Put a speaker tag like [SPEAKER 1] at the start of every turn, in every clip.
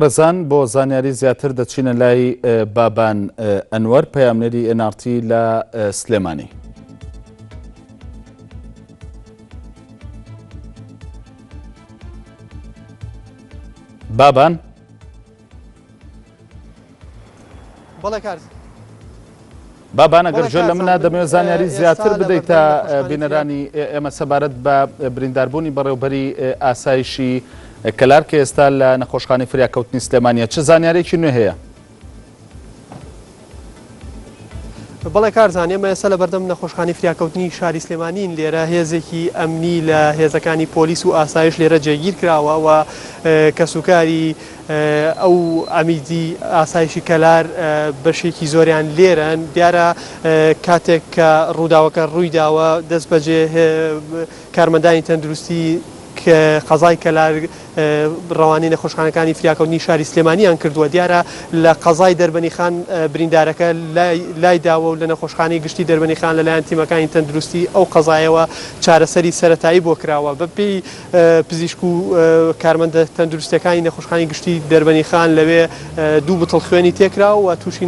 [SPEAKER 1] ڕزان بۆ زانیاری زیاتر دەچینە لای بابان ئەنوەر پەیامنەری NRT لە سلێمانی. بابان
[SPEAKER 2] بەڵێ کار
[SPEAKER 1] بابان ئەگەر جۆ لە منە دەمەوێت زانیاری زیاتر بدەیت تا بینەرانی ئێمە سەبارەت بە برینداربوونی بەڕێوەبەری ئاسایشی کەلار کە ئێستا لە نەخۆشخانەی فریاکەوتنی سلێمانیە چه زانیارێکی نوێ هەیە؟
[SPEAKER 2] بەڵێ کارزان ئێمە ئێستا لە بەردەم نەخۆشخانەی فریاکەوتنی شاری سلێمانین لێرە هێزێکی ئەمنی لە هێزەکانی پۆلیس و ئاسایش لێرە جێگیر کراوە و کەسوکاری ئەو ئەمیدی ئاسایشی کەلار بەشێکی زۆریان لێرن دیارە کاتێک کە ڕووداوەکە ڕوویداوە دەست بەجێ کارمەندانی تەندروستی کە قەزای کەلار ڕەوانەی نەخۆشخانەکانی فریاکەوتنی شاری سلێمانیان کردووە دیارە لە قەزای دەربەنیخان بریندارەکە لای داوە و لە نەخۆشخانەی گشتی دەربەنیخان لەلایەن تیمەکانی تەندروستی ئەو قەزایەوە چارەسەری سەرەتایی بۆ کراوە بەپێی پزیشک و کارمەندە تەندروستیەکانی نەخۆشخانەی گشتی دەربەنیخان لەوێ دوو بتڵ خوێنی تێکراوە و تووشی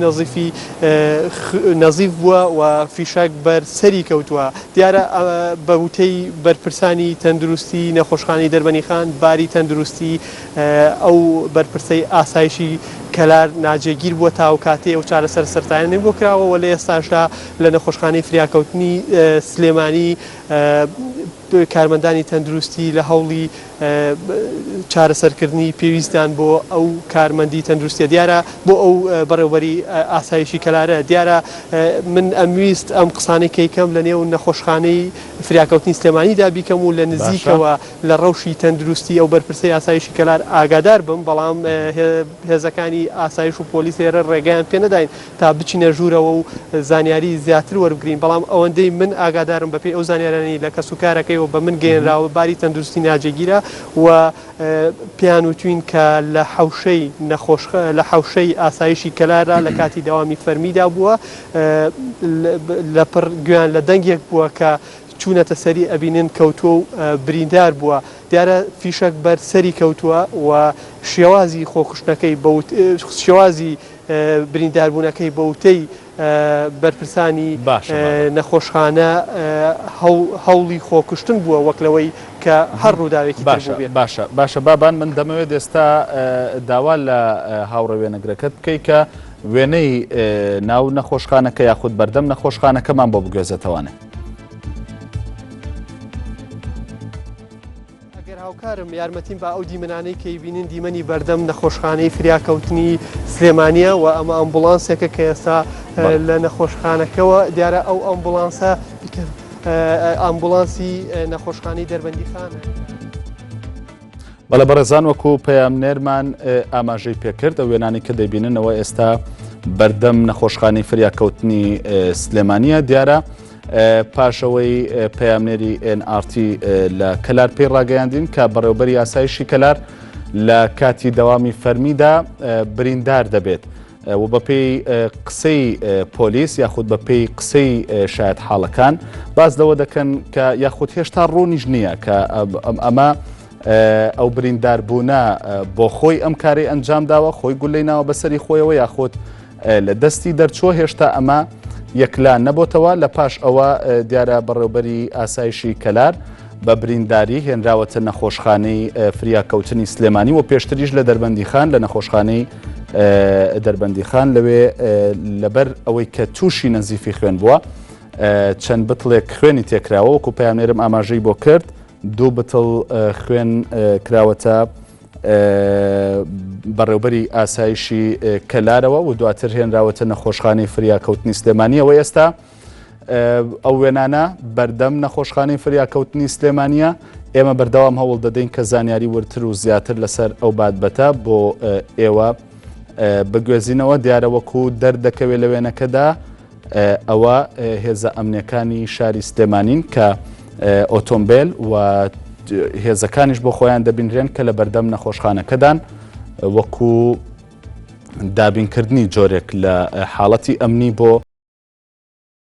[SPEAKER 2] نەزیف بووە و فیشک بەر سەری کەوتووە دیارە بە وتەی بەرپرسانی تەندروستی نەخۆشخانەی دەربەنیخان باری تەندروستی ئەو بەرپرسەی ئاسایشی کەلار ناجێگیر بووە تا و کاتێ ئەو چارەسەر سەرتایانەی بۆ کراوە و لە ئێستاشدا لە نەخۆشخانەی فریاکەوتنی سلێمانی کارمەندانی تەندروستی لە هەوڵی چارەسەرکردنی پێویستیان بۆ ئەو کارمەندی تەندروستیە دیارە بۆ ئەو بەڕێوەبەری ئاسایشی کەلارە دیارە من ئەمویست ئەم قسانەی کەیکەم لە نێو نەخۆشخانەی فریاکەوتنی سلێمانیدا بیکەم و لە نزیکەوە لە ڕەوشی تەندروستی ئەو بەرپرسەی ئاسایشی کەلار ئاگادار بم بەڵام هێزەکانی ئاسایش و پۆلیس لێرە ڕێگەیان پێ نەداین تا بچینە ژوورەوە و زانیاری زیاتر وەربگرین بەڵام ئەوەندەی من ئاگادارم بەپێی ئەو زانیارانی لە کەسوکارەکەی بە من گەێنراوە باری تەندروستی ناجێگیرە و پێیان وتوین کە لە حەوشەی ئاسایشی کەلارە لە کاتی داوامی فەرمیدا بووە لەپڕ گویان لە دەنگێک بووە کە چوونەتە سەری ئەبینن کەوتووە و بریندار بووە دیارە فیشک بەر سەری کەوتووە و شێوازی خۆکوشتنەکەی شێوازی برینداربوونەکەی بەوتەی بەرپرسانی نەخۆشخانە هەوڵی خۆکوشتن بووە وەک لەوەی کە هەر ڕووداوێکی
[SPEAKER 1] باشە بابان من دەمەوێت ئێستا داوا لە هاوڕە وێنەگرەکەت بکەیت کە وێنەی ناو نەخۆشخانەکە یاخود بەردەم نەخۆشخانەکەمان بۆ بگوێزێتەوانێ
[SPEAKER 2] هاوکارم یارمەتیم بە ئەو دیمەنانەی کە بینین دیمەنی بەردەم نەخۆشخانەی فریاکەوتنی سلێمانیە و ئەمە ئەمبولانسێکە کە ئێستا لە نەخۆشخانەکەەوە دیارە ئەو ئەمبولانسە ئەمبولانسی نەخۆشخانەی دەربەندیخانە.
[SPEAKER 1] بەڵێ بەڕێزان وەکو پەیامنێرمان ئاماژەی پێکرد ئەو وێنانی کە دەبیننەوە ئێستا بەردەم نەخۆشخانەی فریاکەوتنی سلێمانیە دیارە پاشەوەی پەیامنێری NRT لە کەلار پێی ڕاگەیاندین کە بەڕێوەبەری ئاسایشی کەلار لە کاتی دەوامی فەرمیدا بریندار دەبێت و بەپێی قسەی پۆلیس یاخود بەپێی قسەی شایەت حاڵەکان باز لەوە دەکەن کە یاخود هێشتا ڕوونیش نییە کە ئەمە ئەو برینداربوونە بۆ خۆی ئەم کارەی ئەنجام داوە خۆی گولەی ناوە بەسەری خۆیەوە یاخود لە دەستی دەرچووە هێشتا ئەمە یەکلان نەبۆتەوە لە پاش ئەوە دیارە بەڕێوەبەری ئاسایشی کەلار بە برینداری هێنراوەتە نەخۆشخانەی فریاکەوتنی سلێمانی و پێشتریش لە دەربەندیخان لە نەخۆشخانەی دەربەندیخان لەوێ لەبەر ئەوەی کە تووشی نەزیفی خوێن بووە چەند بتڵێک خوێنی تێکراوە وەکو پەیامنێرم ئاماژەی بۆ کرد دوو بتڵ خوێن کراوەتە بەڕێوەبەری ئاسایشی کەلارەوە و دواتر هێنراوەتە نەخۆشخانەی فریاکەوتنی سلێمانیەوە ئێستا ئەو وێنانە بەردەم نەخۆشخانەی فریاکەوتنی سلێمانیە ئێمە بەردەوام هەوڵ دەدەین کە زانیاری ورتر و زیاتر لەسەر ئەو بابەتە بۆ ئێوە بگوێزینەوە دیارە وەکو دەردەکەوێت لە وێنەکەدا ئەوە هێزە ئەمنیەکانی شاری سلێمانین کە ئۆتۆمبیل و هێزەکانیش بۆ خۆیان دەبینرێن کە لە بەردەم نەخۆشخانەکەدان وەکو دابینکردنی جۆرێک لە حاڵەتی ئەمنی بۆ